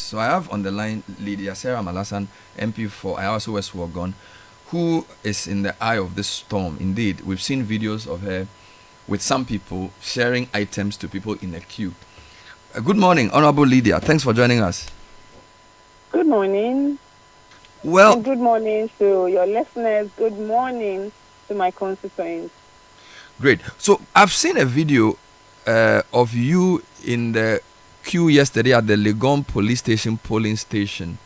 So I have on the line Lydia Alhassan, MP for Ayawaso West Wuogon, who is in the eye of this storm. Indeed, we've seen videos of her with some people sharing items to people in a queue. Good morning, Honorable Lydia. Thanks for joining us. Good morning. Well, and good morning to your listeners. Good morning to my constituents. Great. So I've seen a video of you in the queue yesterday at the Legon police station polling station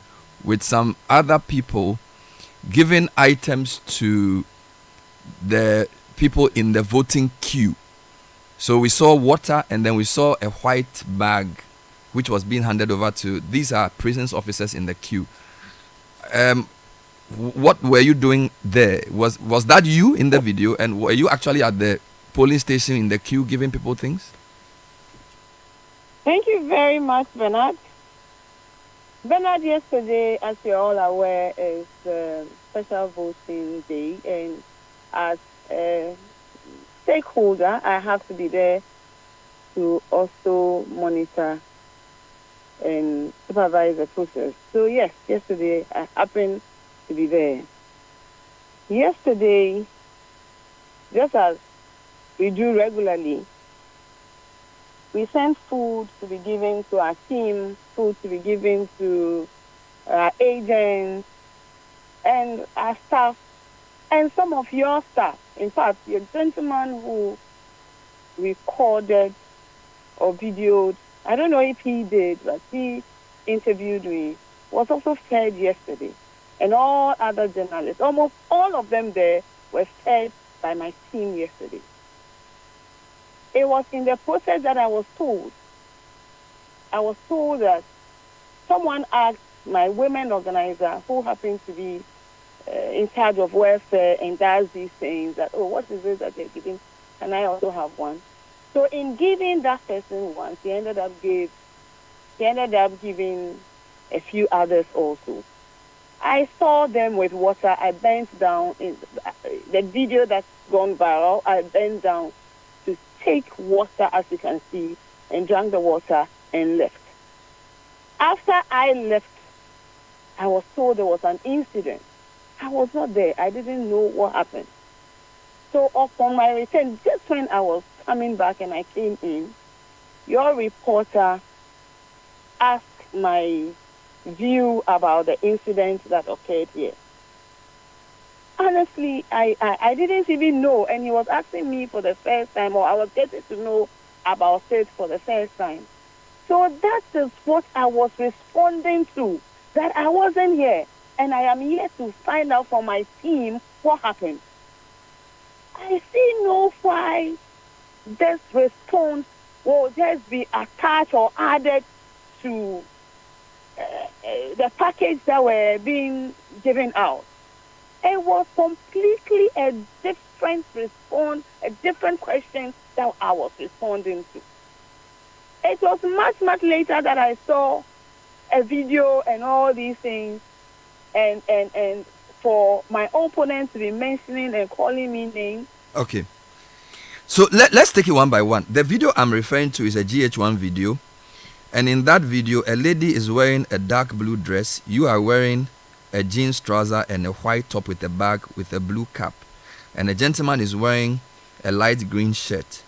with some other people giving items to the people in the voting queue. So we saw water and then we saw a white bag which was being handed over to, these are prison officers in the queue. What were you doing there? Was that you in the video, and were you actually at the polling station in the queue giving people things? Thank you very much, Bernard. Bernard, yesterday, as you're all aware, is special voting day, and as a stakeholder, I have to be there to also monitor and supervise the process. So yes, yesterday I happened to be there. Yesterday, just as we do regularly, we sent food to be given to our team, food to be given to our agents and our staff, and some of your staff. In fact, your gentleman who recorded or videoed, I don't know if he did, but he interviewed me, was also fed yesterday. And all other journalists, almost all of them there, were fed by my team yesterday. It was in the process that I was told that someone asked my women organizer, who happens to be in charge of welfare and does these things, that, oh, what is it that they're giving? Can I also have one? So in giving that person one, she ended up giving a few others also. I saw them with water. I bent down. In the video that's gone viral, I bent down to take water, as you can see, and drank the water and left. After I left, I was told there was an incident. I was not there. I didn't know what happened. So upon my return, just when I was coming back and I came in, your reporter asked my view about the incident that occurred here. Honestly, I didn't even know, and he was asking me for the first time, or I was getting to know about it for the first time. So that is what I was responding to, that I wasn't here, and I am here to find out from my team what happened. I see no why this response will just be attached or added to the package that were being given out. It was completely a different response, a different question that I was responding to. It was much, much later that I saw a video and all these things, and for my opponent to be mentioning and calling me names. Okay. So let's take it one by one. The video I'm referring to is a GH1 video. And in that video, a lady is wearing a dark blue dress. You are wearing a jeans trouser and a white top with a bag with a blue cap. And a gentleman is wearing a light green shirt.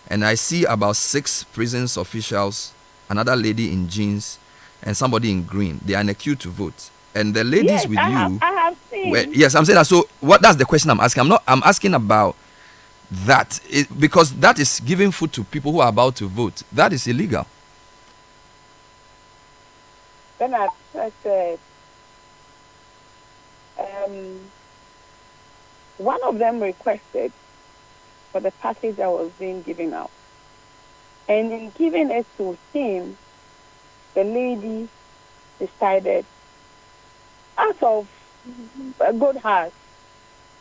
And I see about 6 prisons officials, another lady in jeans, and somebody in green. They are in a queue to vote. And the ladies with you. I have seen. Yes, I'm saying that. So that's the question I'm asking. I'm asking about that, because that is giving food to people who are about to vote. That is illegal. Then I said, one of them requested for the package that was being given out. And in giving it to him, the lady decided, out of a good heart,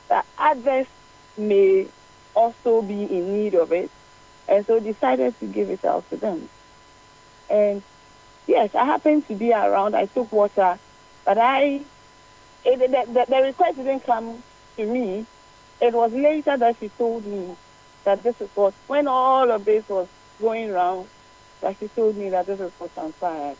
that others may also be in need of it, and so decided to give it out to them. And yes, I happened to be around. I took water, but the request didn't come to me. It was later that she told me that this is what, when all of this was going around, that she told me that this is what transpired.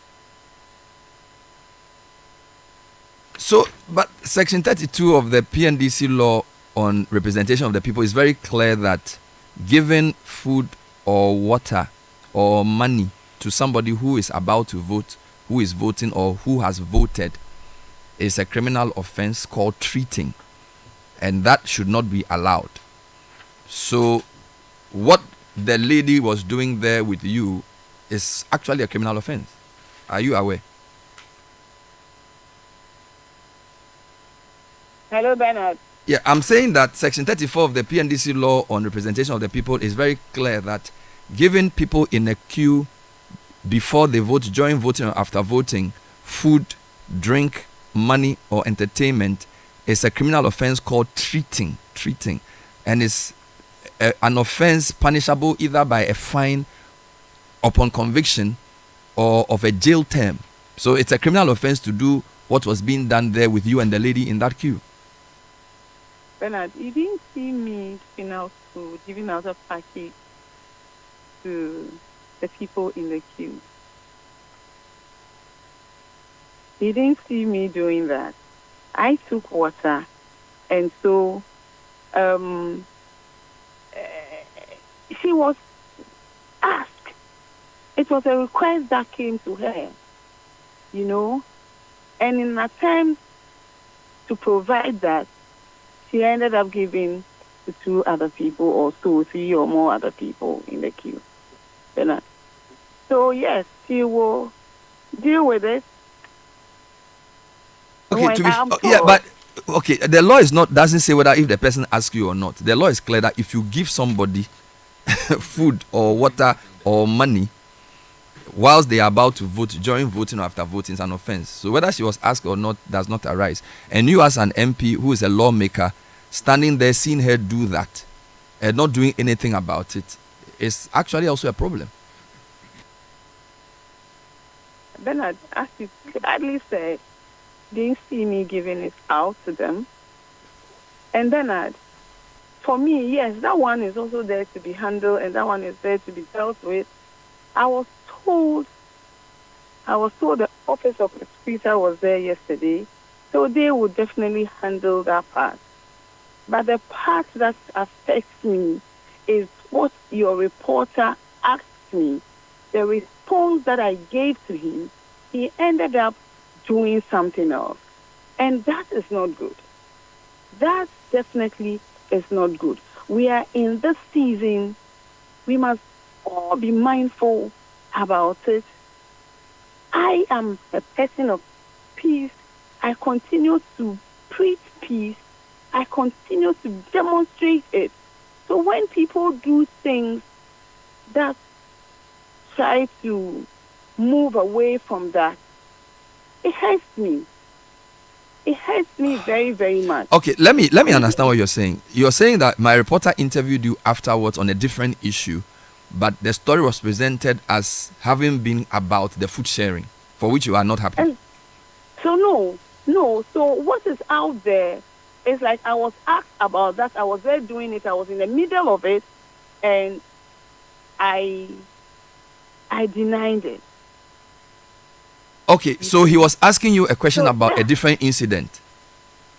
So, but Section 32 of the PNDC law on representation of the people is very clear that giving food or water or money to somebody who is about to vote, who is voting, or who has voted is a criminal offense called treating, and that should not be allowed. So, what the lady was doing there with you is actually a criminal offense. Are you aware? Hello, Bernard. Yeah, I'm saying that Section 34 of the PNDC law on representation of the people is very clear that giving people in a queue before they vote, during voting, or after voting, food, drink, money, or entertainment is a criminal offense called treating, and is an offense punishable either by a fine upon conviction or of a jail term. So it's a criminal offense to do what was being done there with you and the lady in that queue. Bernard, you didn't see me giving out food, giving out a package to the people in the queue. You didn't see me doing that. I took water, and so she was asked. It was a request that came to her, and in an attempt to provide that, she ended up giving to 2 other people, or 2, 3 or more other people in the queue. So yes, she will deal with it. Okay, but the law doesn't say whether if the person asks you or not. The law is clear that if you give somebody food or water or money whilst they are about to vote, during voting or after voting, is an offense. So whether she was asked or not does not arise. And you as an MP who is a lawmaker standing there seeing her do that and not doing anything about it is actually also a problem. Bernard, as you gladly said, didn't see me giving it out to them. And Bernard, for me, yes, that one is also there to be handled, and that one is there to be dealt with. I was told the office of the speaker was there yesterday, so they would definitely handle that part. But the part that affects me is what your reporter asked me. The response that I gave to him, he ended up doing something else. And that is not good. That definitely is not good. We are in this season. We must all be mindful about it. I am a person of peace. I continue to preach peace. I continue to demonstrate it. So when people do things that try to move away from that, it hurts me. It hurts me very, very much. Okay, let me understand what you're saying. You're saying that my reporter interviewed you afterwards on a different issue, but the story was presented as having been about the food sharing, for which you are not happy. And so no. So what is out there is like I was asked about that. I was there doing it. I was in the middle of it, and I denied it. Okay, so he was asking you a question about a different incident.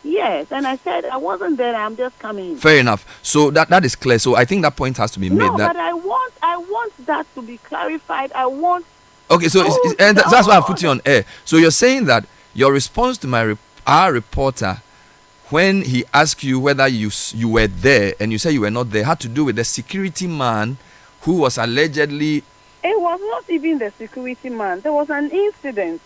Yes, and I said I wasn't there. I'm just coming. Fair enough. So that is clear. So I think that point has to be made. No, but I want that to be clarified. I want. Okay, so and that's why I put you on air. So you're saying that your response to our reporter, when he asked you whether you were there and you said you were not there, had to do with the security man who was allegedly. It was not even the security man. There was an incident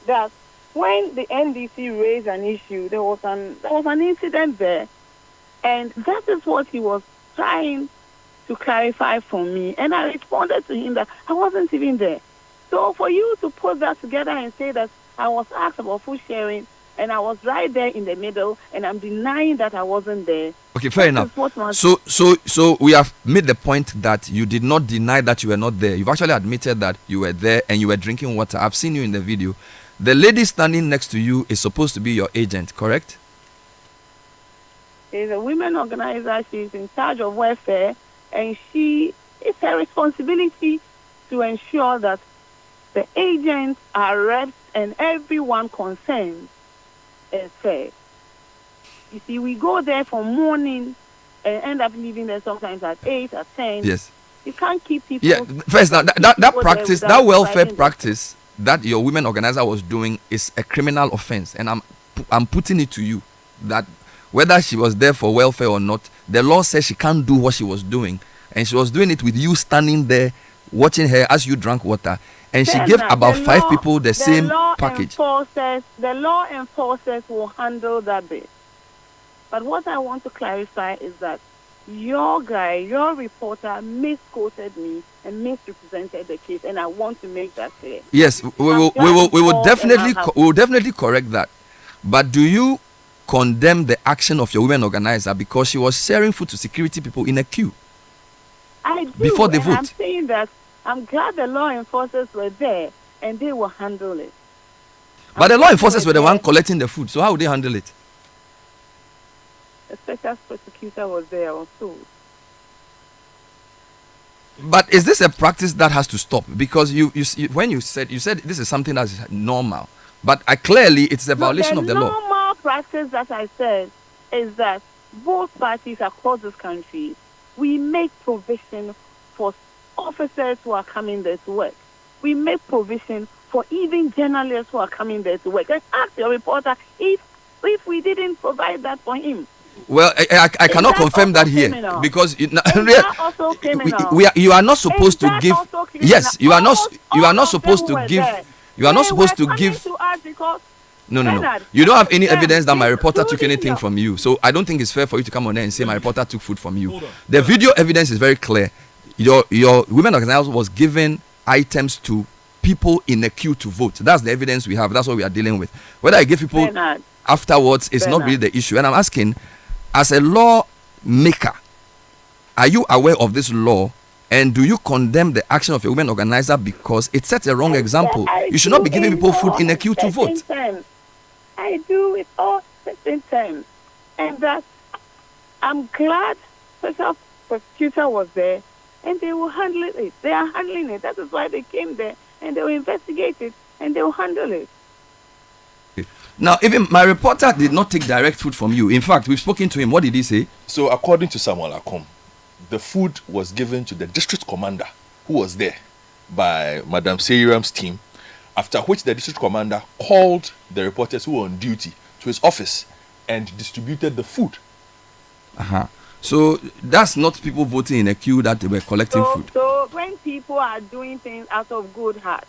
that when the NDC raised an issue, there was an incident there, and that is what he was trying to clarify for me. And I responded to him that I wasn't even there. So for you to put that together and say that I was asked about food sharing, and I was right there in the middle, and I'm denying that I wasn't there. Okay, fair enough. So we have made the point that you did not deny that you were not there. You've actually admitted that you were there and you were drinking water. I've seen you in the video. The lady standing next to you is supposed to be your agent, correct? She's a women organizer. She's in charge of welfare, and it's her responsibility to ensure that the agents are reps and everyone concerned is fair. You see, we go there from morning and end up leaving there sometimes at 8, at 10. Yes. You can't keep people. Yeah, first, that practice, that welfare practice that your women organizer was doing is a criminal offense. And I'm putting it to you that whether she was there for welfare or not, the law says she can't do what she was doing. And she was doing it with you standing there, watching her as you drank water. And she gave about 5 people the same package. The law enforcers will handle that bit. But what I want to clarify is that your reporter misquoted me and misrepresented the case, and I want to make that clear. Yes, we will definitely correct that. But do you condemn the action of your women organizer because she was sharing food to security people in a queue? I do. Before the vote. I'm saying that I'm glad the law enforcers were there and they will handle it. But the law enforcers were the one collecting the food, so how would they handle it? The special prosecutor was there also. But is this a practice that has to stop? Because when you said this is something that is normal, but clearly it's a violation of the law. The normal practice that I said is that both parties across this country, we make provision for officers who are coming there to work. We make provision for even journalists who are coming there to work. And ask your reporter if we didn't provide that for him. Well, I cannot confirm that here because you are not supposed to give. Yes, you are not supposed to give. You are not supposed to give. No. You don't have any evidence that my reporter took anything from you. So I don't think it's fair for you to come on there and say my reporter took food from you. The video evidence is very clear. Your women organizer was giving items to people in a queue to vote. That's the evidence we have. That's what we are dealing with. Whether I give people afterwards is not really the issue. And I'm asking, as a lawmaker, are you aware of this law? And do you condemn the action of a women organizer because it sets a wrong example? You should not be giving people food in a queue to vote. I do it all certain times. And that I'm glad special prosecutor was there and they will handle it. They are handling it. That is why they came there and they will investigate it and they will handle it. Now, even my reporter did not take direct food from you. In fact, we've spoken to him. What did he say? So, according to Samuel Akom, the food was given to the district commander who was there by Madam Seiram's team, after which the district commander called the reporters who were on duty to his office and distributed the food. So, that's not people voting in a queue that they were collecting food. So, when people are doing things out of good heart,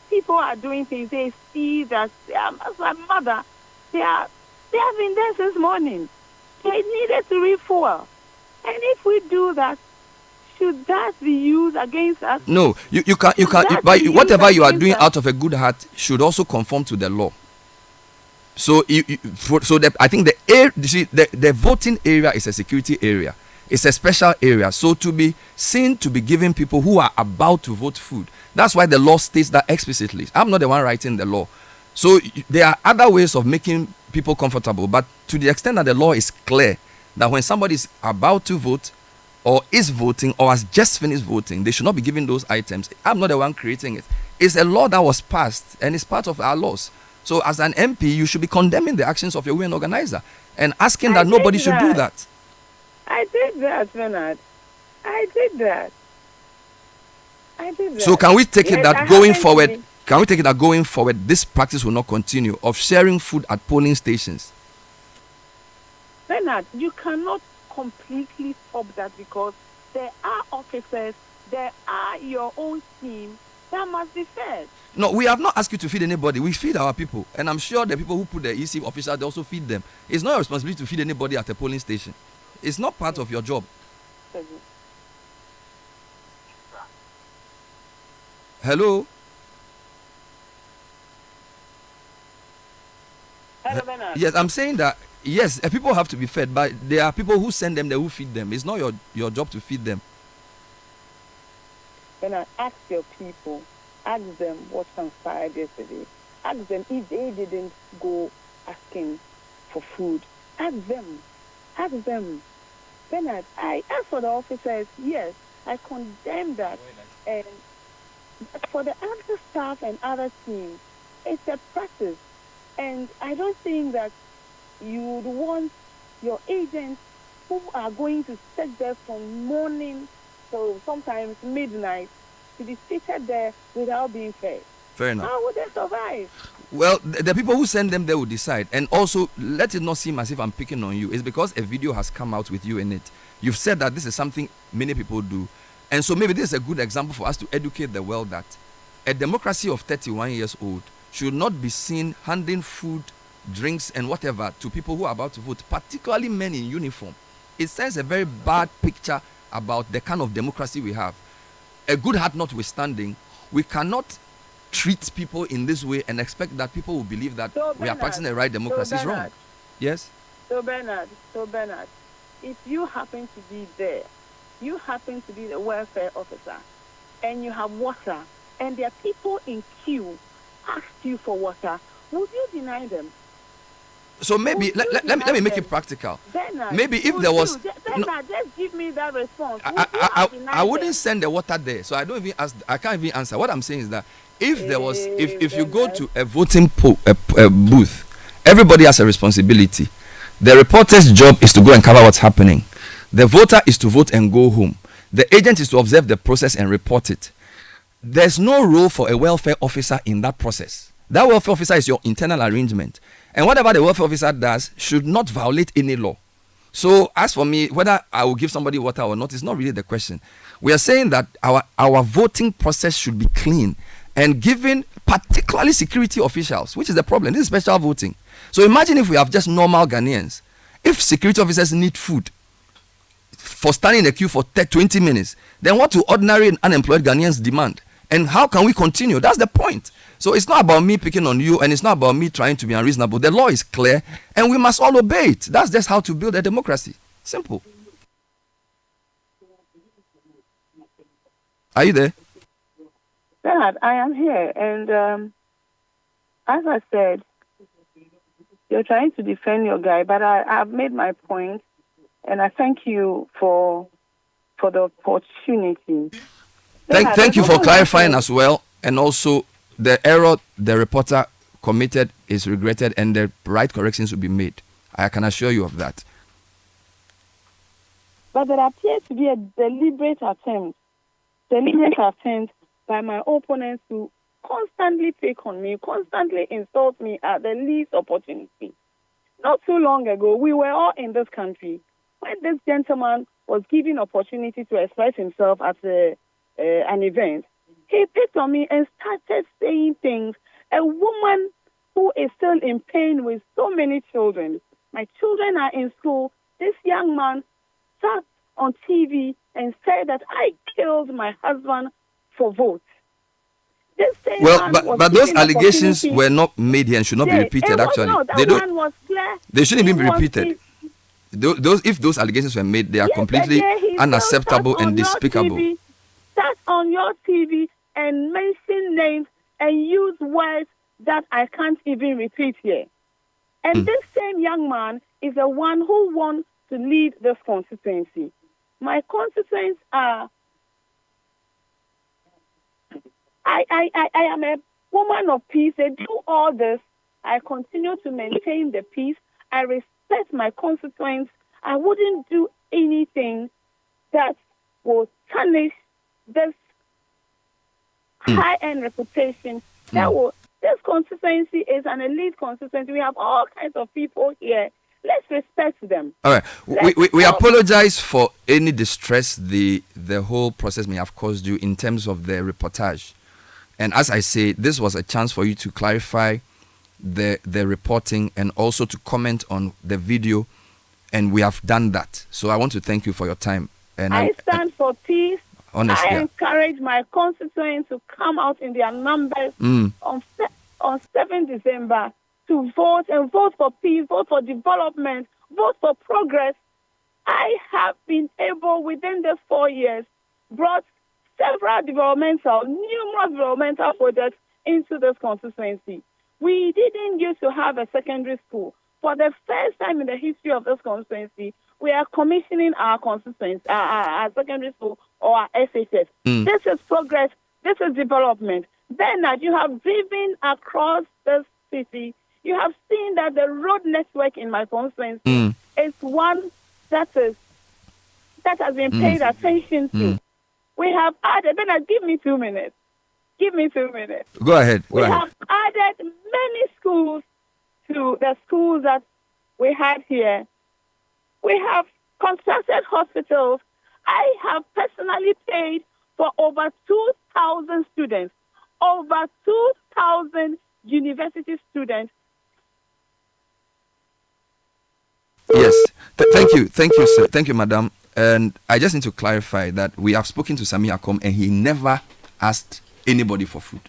people are doing things, they see that as my mother, they have been there since morning. They needed to refuel. And if we do that, should that be used against us? No, you can't. Whatever you are doing out of a good heart should also conform to the law. So, I think the voting area is a security area. It's a special area. So to be seen to be giving people who are about to vote food, that's why the law states that explicitly. I'm not the one writing the law. So there are other ways of making people comfortable, but to the extent that the law is clear that when somebody is about to vote or is voting or has just finished voting, they should not be given those items. I'm not the one creating it. It's a law that was passed and it's part of our laws. So as an MP, you should be condemning the actions of your women organizer and asking that nobody should do that. I did that, Bernard. I did that. So can we take it that going forward? Can we take it that going forward, this practice will not continue of sharing food at polling stations? Bernard, you cannot completely stop that because there are officers, there are your own team that must be fed. No, we have not asked you to feed anybody. We feed our people, and I'm sure the people who put the EC officers, they also feed them. It's not your responsibility to feed anybody at a polling station. It's not part of your job. Hello? Hello, Bernard. Yes, I'm saying that, yes, people have to be fed, but there are people who send them there who feed them. It's not your job to feed them. Bernard, ask your people. Ask them what transpired yesterday. Ask them if they didn't go asking for food. Ask them. Ask them. Bernard, I asked for the officers, yes, I condemn that. And for the other staff and other teams, it's a practice. And I don't think that you would want your agents who are going to sit there from morning till sometimes midnight to be seated there without being fed. Fair enough. How would they survive? Well, the people who send them there will decide. And also, let it not seem as if I'm picking on you. It's because a video has come out with you in it. You've said that this is something many people do. And so maybe this is a good example for us to educate the world that a democracy of 31 years old should not be seen handing food, drinks, and whatever to people who are about to vote, particularly men in uniform. It sends a very bad picture about the kind of democracy we have. A good heart notwithstanding, we cannot treat people in this way and expect that people will believe that we are practicing the right democracy. It's wrong. Yes? So Bernard, if you happen to be there, you happen to be the welfare officer, and you have water, and there are people in queue asked you for water, would you deny them? So maybe let me make it practical. Bernard, maybe if there was Bernard, just give me that response. I wouldn't send the water there, so I can't even answer. What I'm saying is that if there was if you go to a voting booth, everybody has a responsibility. The reporter's job is to go and cover what's happening. The voter is to vote and go home. The agent is to observe the process and report it. There's no role for a welfare officer in that process. That welfare officer is your internal arrangement. And whatever the welfare officer does should not violate any law. So as for me, whether I will give somebody water or not is not really the question. We are saying that our voting process should be clean and given particularly security officials, which is the problem. This is special voting. So imagine if we have just normal Ghanaians. If security officers need food for standing in the queue for 20 minutes, then what do ordinary unemployed Ghanaians demand? And how can we continue? That's the point. So it's not about me picking on you, and it's not about me trying to be unreasonable. The law is clear, and we must all obey it. That's just how to build a democracy. Simple. Are you there? Dad, I am here. And as I said, you're trying to defend your guy, but I've made my point, and I thank you for the opportunity. Thank you for clarifying as well, and also the error the reporter committed is regretted and the right corrections will be made. I can assure you of that. But there appears to be a deliberate attempt by my opponents to constantly pick on me, constantly insult me at the least opportunity. Not too long ago, we were all in this country when this gentleman was given opportunity to express himself at an event. He picked on me and started saying things. A woman who is still in pain with so many children. My children are in school. This young man sat on TV and said that I killed my husband for votes. But those allegations were not made here and should not be repeated. Actually, they shouldn't be repeated. If those allegations were made, they are completely unacceptable and despicable. Sat on your TV and mention names and use words that I can't even repeat here. And this same young man is the one who wants to lead this constituency. My constituents are... I am a woman of peace. They do all this. I continue to maintain the peace. I respect my constituents. I wouldn't do anything that will tarnish this high-end reputation. This constituency is an elite constituency. We have all kinds of people here. Let's respect them. All right. We apologize for any distress the whole process may have caused you in terms of the reportage. And as I say, this was a chance for you to clarify the reporting and also to comment on the video. And we have done that. So I want to thank you for your time. And I stand for peace. Honestly, I encourage my constituents to come out in their numbers on 7 December to vote and vote for peace, vote for development, vote for progress. I have been able within the 4 years brought numerous developmental projects into this constituency. We didn't used to have a secondary school. For the first time in the history of this constituency, we are commissioning our constituency, our secondary school or our SHS. This is progress. This is development. Bernard, you have driven across this city. you have seen that the road network in my constituency is one that has been paid attention to. We have added, give me 2 minutes. Give me 2 minutes. Go ahead. We have added many schools to the schools that we had here. We have constructed hospitals. I have personally paid for over 2,000 students, over 2,000 university students. Yes. Thank you, sir. Thank you, madam. And I just need to clarify that we have spoken to Sami Akom and he never asked anybody for food.